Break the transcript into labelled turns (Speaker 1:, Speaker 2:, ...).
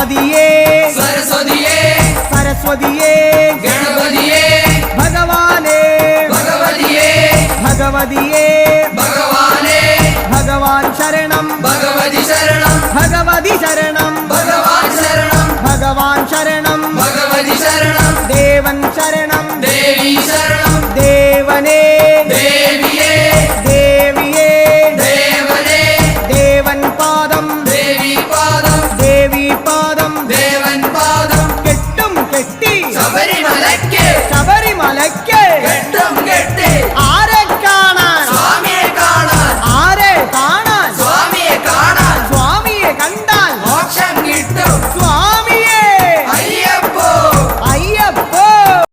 Speaker 1: ഗണപതിയേ
Speaker 2: സരസ്വതിയേ
Speaker 1: സരസ്വതിയേ
Speaker 2: ഗണപതിയേ
Speaker 1: ഭഗവാനേ
Speaker 2: ഭഗവതിയേ
Speaker 1: ഭഗവതിയേ
Speaker 2: ഭഗവാനേ
Speaker 1: ഭഗവാൻ ശരണം
Speaker 2: ഭഗവതി ശരണം
Speaker 1: ഭഗവതി ശരണം
Speaker 2: ഭഗവാൻ ശരണം
Speaker 1: ഭഗവാൻ ശരണം
Speaker 2: ഭഗവതി ശരണം
Speaker 1: ദേവൻ ശരണം